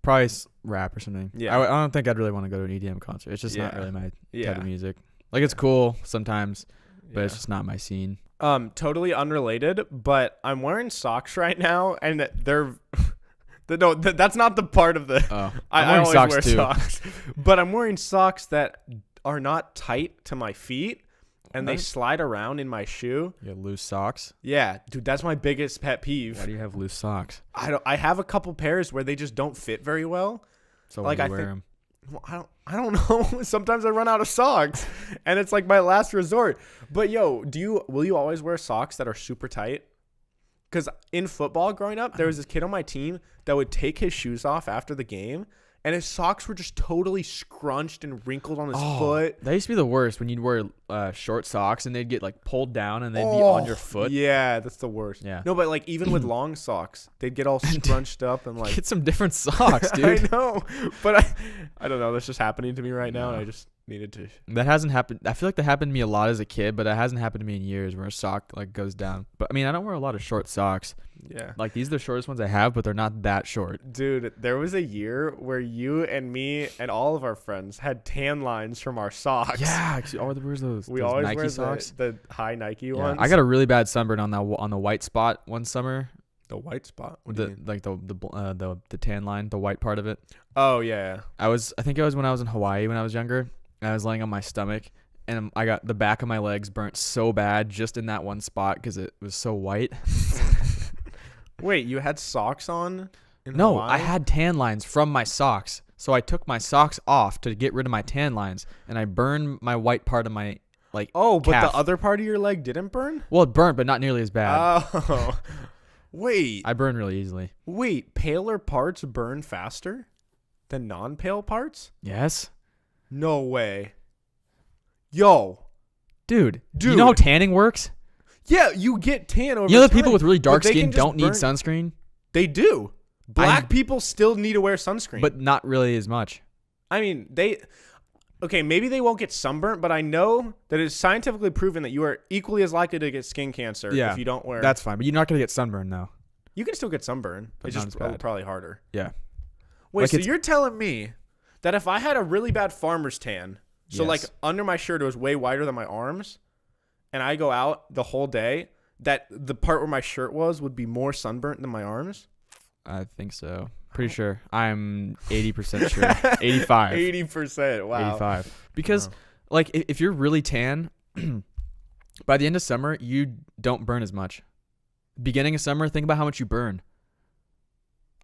Probably rap or something. Yeah. I don't think I'd really want to go to an EDM concert. It's just not really my type of music. Like, it's cool sometimes, but it's just not my scene. Totally unrelated, but I'm wearing socks right now, and they're... No, that's not the part of the... Oh, I always wear socks. But I'm wearing socks that are not tight to my feet, and they slide around in my shoe. You have loose socks? Yeah, dude, that's my biggest pet peeve. Why do you have loose socks? I have a couple pairs where they just don't fit very well. So like, I wear them? Well, I don't know. Sometimes I run out of socks, and it's like my last resort. But yo, will you always wear socks that are super tight? Because in football growing up, there was this kid on my team that would take his shoes off after the game, and his socks were just totally scrunched and wrinkled on his foot. That used to be the worst when you'd wear short socks and they'd get like pulled down and they'd be on your foot. Yeah, that's the worst. Yeah. No, but like even with long socks, they'd get all scrunched up and like... Get some different socks, dude. I know, but I don't know. That's just happening to me right now, and I just needed to... That hasn't happened. I feel like that happened to me a lot as a kid, but it hasn't happened to me in years where a sock like goes down. But I mean, I don't wear a lot of short socks. Yeah. Like these are the shortest ones I have, but they're not that short. Dude, there was a year where you and me and all of our friends had tan lines from our socks. Yeah, we always wear those. We those always Nike wear socks. The high Nike ones. I got a really bad sunburn on the white spot one summer. The white spot? What do you mean? Like the tan line, the white part of it. Oh yeah. I think it was when I was in Hawaii when I was younger. And I was laying on my stomach, and I got the back of my legs burnt so bad just in that one spot because it was so white. Wait, you had socks on? No, Hawaii? I had tan lines from my socks. So I took my socks off to get rid of my tan lines, and I burned my white part of my but calf. the other part of your leg didn't burn? Well, it burnt, but not nearly as bad. Oh. Wait. I burn really easily. Wait, paler parts burn faster than non-pale parts? Yes. No way. Yo. Dude. You know how tanning works? Yeah, you get tan over You know time. that people with really dark skin don't need burn. sunscreen? They do. Black people still need to wear sunscreen. But not really as much. I mean, okay, maybe they won't get sunburnt, but I know that it's scientifically proven that you are equally as likely to get skin cancer if you don't wear... That's fine, but you're not going to get sunburn, though. You can still get sunburn. But it's just probably harder. Yeah. Wait, so you're telling me that if I had a really bad farmer's tan, so like under my shirt it was way wider than my arms, and I go out the whole day, that the part where my shirt would be more sunburnt than my arms? I think so. Pretty sure. I'm 80% sure. 85. 80%. Wow. 85. Because like if you're really tan, by the end of summer, you don't burn as much. Beginning of summer, think about how much you burn.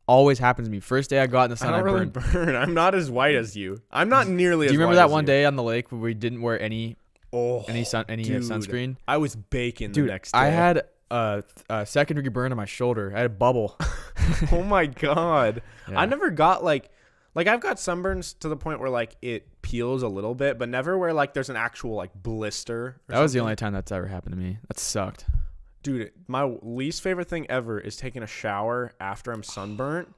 Always happens to me. First day I got in the sun, I don't burn. I'm not as white as you. I'm not nearly as white. Do you remember that one day on the lake where we didn't wear any sunscreen? I was baking the next day. I had a second-degree burn on my shoulder. I had a bubble. Oh my god. Yeah. I never got like I've got sunburns to the point where like it peels a little bit, but never where like there's an actual like blister. That was the only time that's ever happened to me. That sucked. Dude, my least favorite thing ever is taking a shower after I'm sunburnt.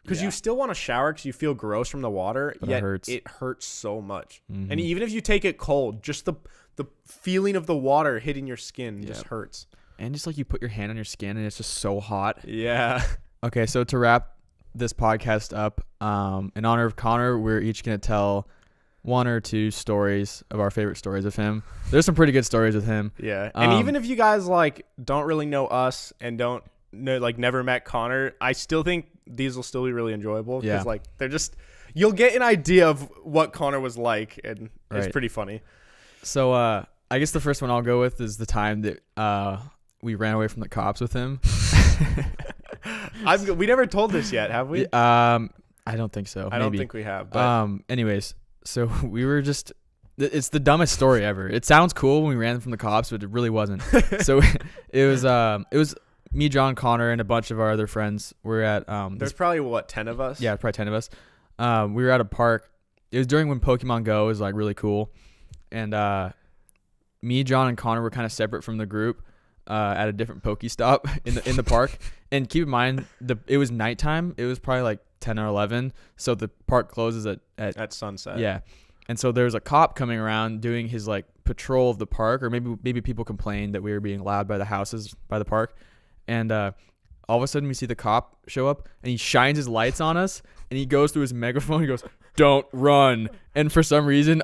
Because you still want to shower because you feel gross from the water, but yet it hurts so much. Mm-hmm. And even if you take it cold, just the feeling of the water hitting your skin just hurts. And just like you put your hand on your skin and it's just so hot. Yeah. Okay, so to wrap this podcast up, in honor of Connor, we're each going to tell one or two stories of our favorite stories of him. There's some pretty good stories with him. Yeah. And even if you guys like don't really know us and don't never met Connor, I still think these will still be really enjoyable because Yeah. like they're just you'll get an idea of what Connor was like, and it's Right. pretty funny. So I guess the first one I'll go with is the time that we ran away from the cops with him. We never told this yet, have we? I don't think so. I don't Maybe. think we have. But Anyways, so we were just. It's the dumbest story ever. It sounds cool when we ran from the cops, but it really wasn't. So it was me, John, Connor, and a bunch of our other friends. We're at there's probably 10 of us. Yeah, probably 10 of us. We were at a park. It was during when Pokemon Go was like really cool, and me, John, and Connor were kind of separate from the group at a different Pokestop in the park. And keep in mind, it was nighttime. It was probably like 10 or 11, so the park closes at sunset. Yeah, and so there was a cop coming around doing his like patrol of the park, or maybe people complained that we were being loud by the houses by the park, and all of a sudden we see the cop show up, and he shines his lights on us, and he goes through his megaphone. He goes, "Don't run!" And for some reason,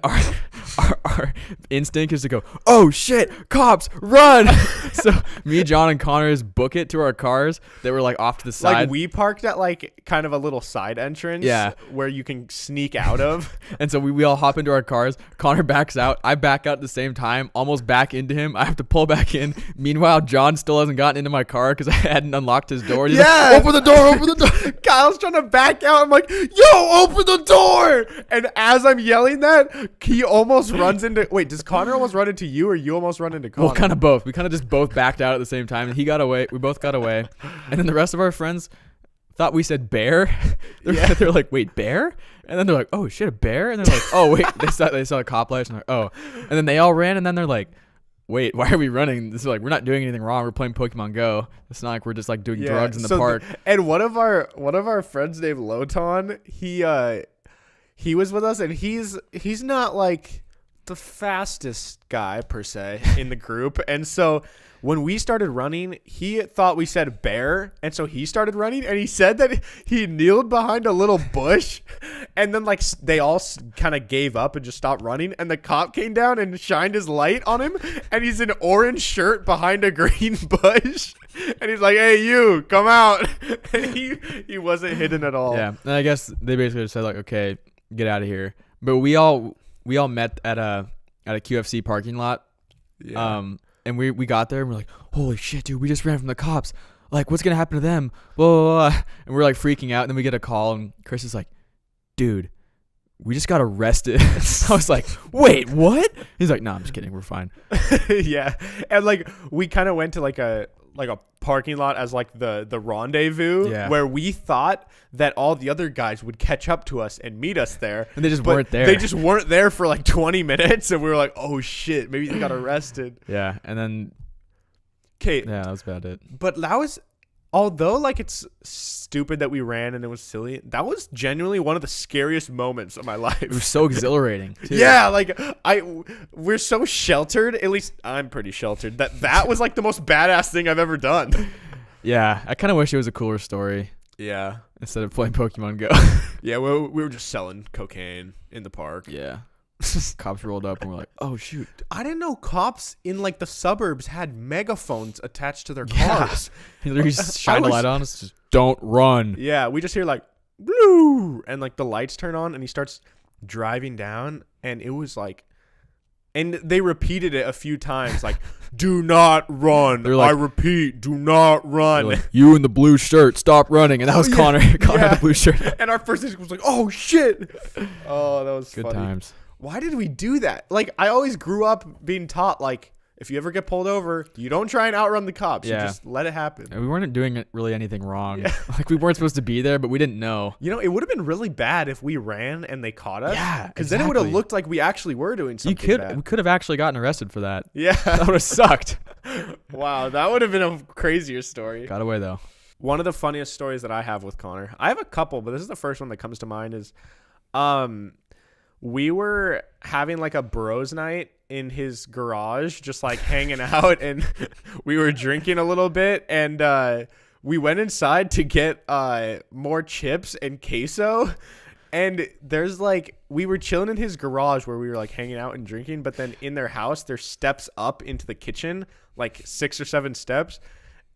our instinct is to go, "Oh shit, cops, run!" So me, John, and Connor just book it to our cars that were like off to the side. Like we parked at like kind of a little side entrance, where you can sneak out of. And so we all hop into our cars. Connor backs out. I back out at the same time, almost back into him. I have to pull back in. Meanwhile, John still hasn't gotten into my car because I hadn't unlocked his door. He's like, "Open the door, open the door." Kyle's trying to back out. I'm like, "Yo, open the door!" And as I'm yelling that, he almost runs into. Wait, does Connor almost run into you, or you almost run into Connor? Well, kind of both. We kind of just both backed out at the same time. And he got away. We both got away. And then the rest of our friends thought we said bear. They're like, "Wait, bear?" And then they're like, "Oh shit, a bear?" And they're like, "Oh wait," they saw the cop lights and they're like, "Oh." And then they all ran. And then they're like, "Wait, why are we running?" This is like, we're not doing anything wrong. We're playing Pokemon Go. It's not like we're just like doing drugs in the park. And one of our friends named Loton, he was with us, and he's not like the fastest guy per se in the group. And so when we started running, he thought we said bear, and so he started running, and he said that he kneeled behind a little bush, and then like they all kind of gave up and just stopped running, and the cop came down and shined his light on him, and he's in an orange shirt behind a green bush, and he's like, "Hey, you, come out." And he wasn't hidden at all. Yeah, and I guess they basically just said like, "Okay, get out of here." But we all met at a QFC parking lot. Yeah. And we got there and we're like, "Holy shit, dude, we just ran from the cops. Like, what's gonna happen to them?" Blah, blah, blah. And we're like freaking out. And then we get a call and Chris is like, "Dude, we just got arrested." I was like, "Wait, what?" He's like, "No, I'm just kidding. We're fine." Yeah. And like we kind of went to like a parking lot as like the rendezvous, where we thought that all the other guys would catch up to us and meet us there, and they just weren't there. They just weren't there for like 20 minutes, and we were like, "Oh shit, maybe they got arrested." Yeah. And then yeah, that was about it. But that was, although like it's stupid that we ran and it was silly, that was genuinely one of the scariest moments of my life. It was so exhilarating too. Yeah, like we're so sheltered, at least I'm pretty sheltered, that was like the most badass thing I've ever done. Yeah, I kind of wish it was a cooler story. Yeah. Instead of playing Pokemon Go. Yeah, we were just selling cocaine in the park. Yeah. Cops rolled up and we're like, "Oh shoot." I didn't know cops in like the suburbs had megaphones attached to their cars. He literally shined a light on us, just "Don't run." Yeah, we just hear like blue, and like the lights turn on, and he starts driving down, and it was like, and they repeated it a few times, like, "Do not run." Like, I repeat, do not run. Like, "You in the blue shirt, stop running." And that was Connor. Connor had the blue shirt. And our first instinct was like, "Oh shit." Oh, that was good funny. times. Why did we do that? Like, I always grew up being taught, like, if you ever get pulled over, you don't try and outrun the cops. Yeah. You just let it happen. And we weren't doing really anything wrong. Yeah. Like, we weren't supposed to be there, but we didn't know. You know, it would have been really bad if we ran and they caught us. Yeah, because then it would have looked like we actually were doing something bad. We could have actually gotten arrested for that. Yeah. That would have sucked. Wow, that would have been a crazier story. Got away, though. One of the funniest stories that I have with Connor, I have a couple, but this is the first one that comes to mind, is we were having like a bros night in his garage, just like hanging out, and we were drinking a little bit, and we went inside to get more chips and queso, and there's like, we were chilling in his garage where we were like hanging out and drinking, but then in their house there's steps up into the kitchen, like 6 or 7 steps,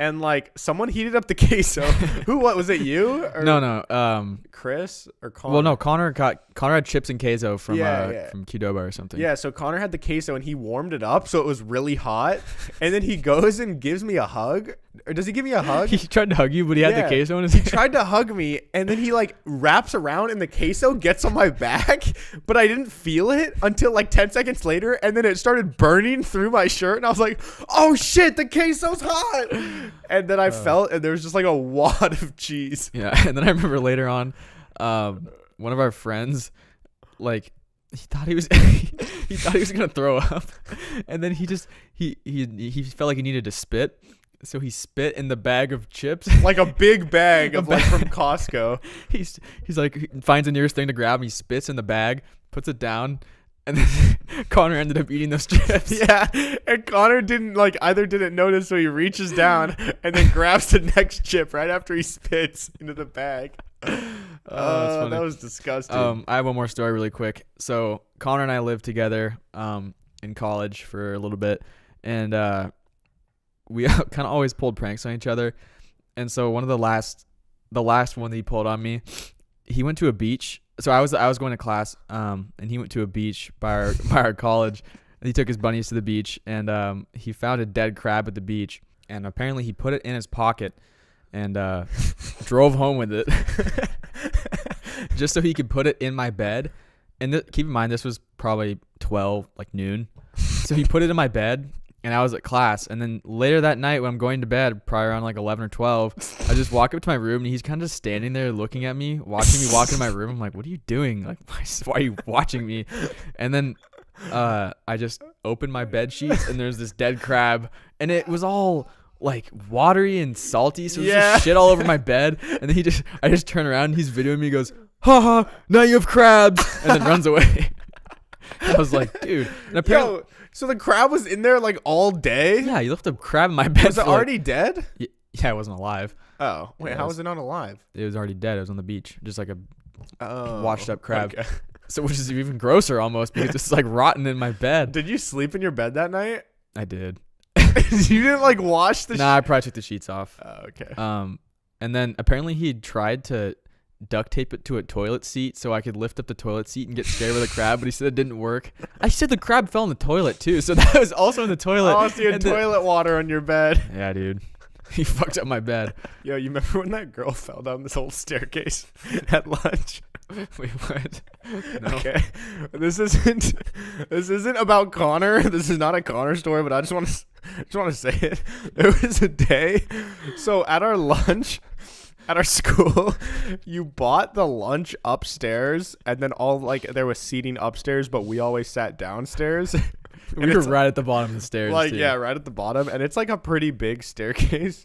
and like someone heated up the queso. What was it? You? Or No. Chris or Connor? Well, no. Connor had chips and queso from Yeah. from Qdoba or something. Yeah, so Connor had the queso and he warmed it up so it was really hot, and then he goes and gives me a hug. Or does he give me a hug? He tried to hug you, but he had the queso in his He hand. tried to hug me, and then he like wraps around and the queso gets on my back, but I didn't feel it until like 10 seconds later, and then it started burning through my shirt, and I was like, oh shit, the queso's hot. And then I felt, and there was just like a wad of cheese. Yeah, and then I remember later on, one of our friends, like, he thought he was he thought he was gonna throw up, and then he felt like he needed to spit, so he spit in the bag of chips, Like a big bag of like from Costco. he's like, he finds the nearest thing to grab, and he spits in the bag, puts it down, and then Connor ended up eating those chips. Yeah, and Connor didn't notice, so he reaches down and then grabs the next chip right after he spits into the bag. That's funny. That was disgusting. I have one more story really quick. So Connor and I lived together in college for a little bit, and we kind of always pulled pranks on each other. And so one of the last one that he pulled on me, he went to a beach. So I was going to class, and he went to a beach by our college. And he took his bunnies to the beach, and he found a dead crab at the beach, and apparently he put it in his pocket and drove home with it just so he could put it in my bed. And keep in mind, this was probably 12, like noon. So he put it in my bed, and I was at class. And then later that night when I'm going to bed, probably around like 11 or 12, I just walk up to my room, and he's kind of just standing there looking at me, watching me walk into my room. I'm like, what are you doing? Like, why are you watching me? And then I just opened my bed sheets, and there's this dead crab, and it was all like watery and salty, so there's just shit all over my bed. And then I just turn around, and he's videoing me, he goes, haha, now you have crabs, and then runs away. I was like, dude. And apparently, so the crab was in there like all day? yeah, you left a crab in my bed. Was it already dead? Yeah, it wasn't alive. Oh, wait, how was it not alive? It was already dead. It was on the beach, just like a Oh, washed up crab. okay. So, which is even grosser almost, because it's like rotten in my bed. Did you sleep in your bed that night? I did. You didn't like wash the Nah, I probably took the sheets off. Oh, okay. And then apparently he tried to duct tape it to a toilet seat so I could lift up the toilet seat and get scared with a crab, but he said it didn't work. I said the crab fell in the toilet too, so that was also in the toilet. Oh, so you had toilet water on your bed. Yeah, dude. He fucked up my bed. Yo, you remember when that girl fell down this whole staircase at lunch? Wait, what? No. Okay. This isn't about Connor. This is not a Connor story, but I just want to say it. There was a day, so at our lunch at our school, you bought the lunch upstairs, and then there was seating upstairs, but we always sat downstairs. We were right at the bottom of the stairs. Like, too. yeah, right at the bottom. And it's like a pretty big staircase.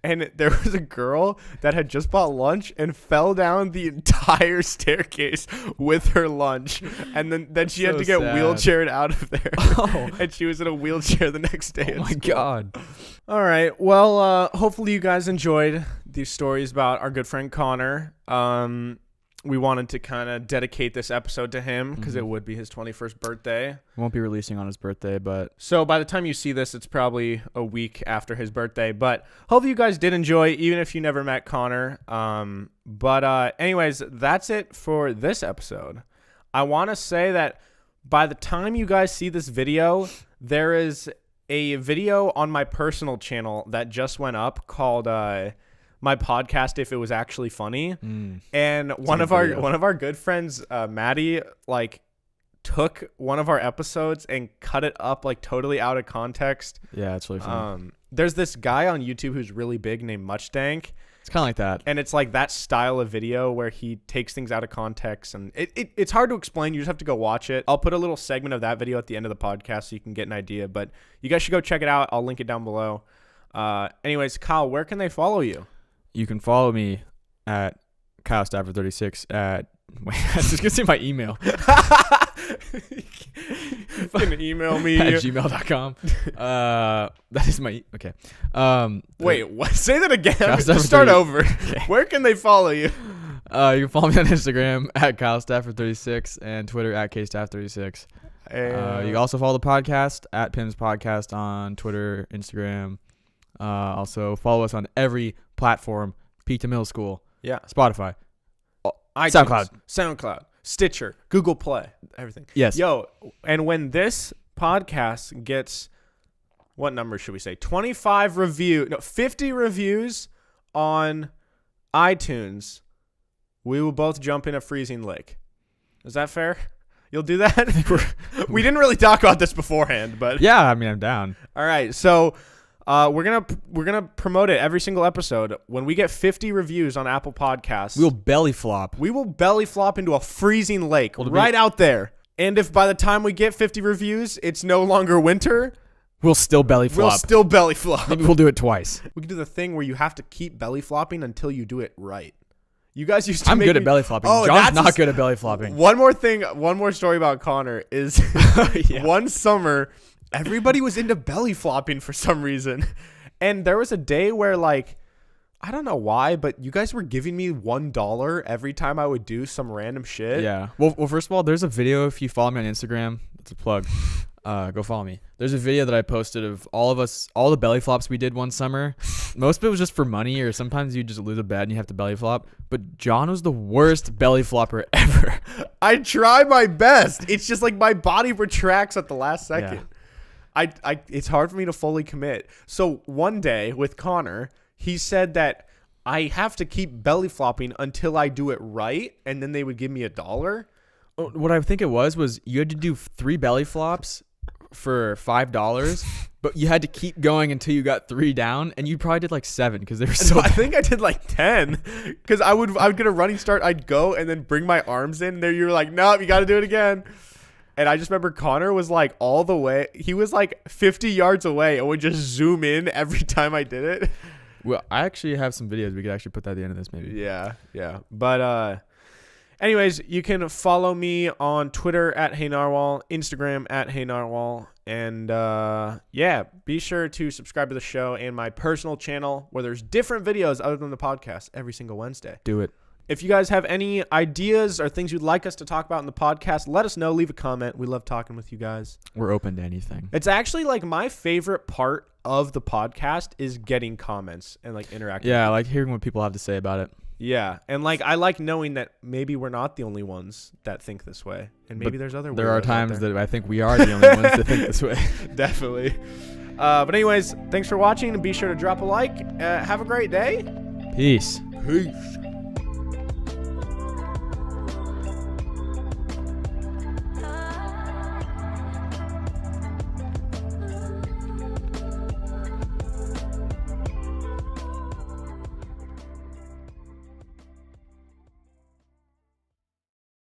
And there was a girl that had just bought lunch and fell down the entire staircase with her lunch. And then she had to get wheelchaired out of there. Oh. And she was in a wheelchair the next day. Oh my God. All right. Well, hopefully you guys enjoyed these stories about our good friend Connor. We wanted to kind of dedicate this episode to him because it would be his 21st birthday. We won't be releasing on his birthday, but... So by the time you see this, it's probably a week after his birthday. But hopefully you guys did enjoy, even if you never met Connor. Anyways, that's it for this episode. I want to say that by the time you guys see this video, there is a video on my personal channel that just went up called... my podcast, If It Was Actually Funny. And one of our good friends, Maddie, like took one of our episodes and cut it up like totally out of context. Yeah, it's really funny. There's this guy on YouTube who's really big named Muchdank. It's kind of like that. And it's like that style of video where he takes things out of context, and it's hard to explain. You just have to go watch it. I'll put a little segment of that video at the end of the podcast so you can get an idea, but you guys should go check it out. I'll link it down below. Anyways, Kyle, where can they follow you? You can follow me at Kyle Stafford 36 at... Wait, I was just going to say my email. You can email me. At gmail.com. That is my... Okay. Wait, what? Say that again. Just start over. Okay. Where can they follow you? You can follow me on Instagram at Kyle Stafford 36 and Twitter at KStaff36. You can also follow the podcast at Pim's Podcast on Twitter, Instagram, Also, follow us on every platform. Peak to Middle School, Yeah. Spotify, iTunes, SoundCloud, Stitcher, Google Play, everything. Yes. Yo, and when this podcast gets, what number should we say? 50 reviews on iTunes, we will both jump in a freezing lake. Is that fair? You'll do that? We didn't really talk about this beforehand, but Yeah, I mean, I'm down. all right. So we're gonna promote it every single episode. When we get 50 reviews on Apple Podcasts, We'll belly flop. we will belly flop into a freezing lake Will it be- right out there. And if by the time we get 50 reviews, it's no longer winter, We'll still belly we'll flop. still belly flop. Maybe we'll do it twice. We can do the thing where you have to keep belly flopping until you do it right. You guys used to I'm make good me- at belly flopping. Oh, John's that's not a- good at belly flopping. One more story about Connor is Yeah. one summer, everybody was into belly flopping for some reason. And there was a day where, like, I don't know why, but you guys were giving me $1 every time I would do some random shit. Yeah. Well, first of all, there's a video. If you follow me on Instagram, that's a plug. Go follow me. There's a video that I posted of all the belly flops we did one summer. Most of it was just for money, or sometimes you just lose a bet and you have to belly flop. But John was the worst belly flopper ever. I try my best. It's just like my body retracts at the last second. It's hard for me to fully commit. So one day with Connor, he said that I have to keep belly flopping until I do it right, and then they would give me $1. What I think it was you had to do 3 belly flops for $5, but you had to keep going until you got 3 down, and you probably did like 7 because they were so So I bad. think I did like 10 because I would get a running start. I'd go and then bring my arms in. There, you're like, nope, you got to do it again. And I just remember Connor was like all the way. He was like 50 yards away and would just zoom in every time I did it. Well, I actually have some videos. We could actually put that at the end of this, maybe. Yeah. But anyways, you can follow me on Twitter at Hey Narwhal, Instagram at Hey Narwhal, and be sure to subscribe to the show and my personal channel where there's different videos other than the podcast every single Wednesday. Do it. If you guys have any ideas or things you'd like us to talk about in the podcast, let us know. Leave a comment. We love talking with you guys. We're open to anything. It's actually like my favorite part of the podcast is getting comments and like interacting. Yeah, I like hearing what people have to say about it. Yeah. And like I like knowing that maybe we're not the only ones that think this way. And maybe there's other There are weirdos out times there. that I think we are the only ones that think this way. Definitely. But anyways, thanks for watching and be sure to drop a like. Have a great day. Peace. Peace.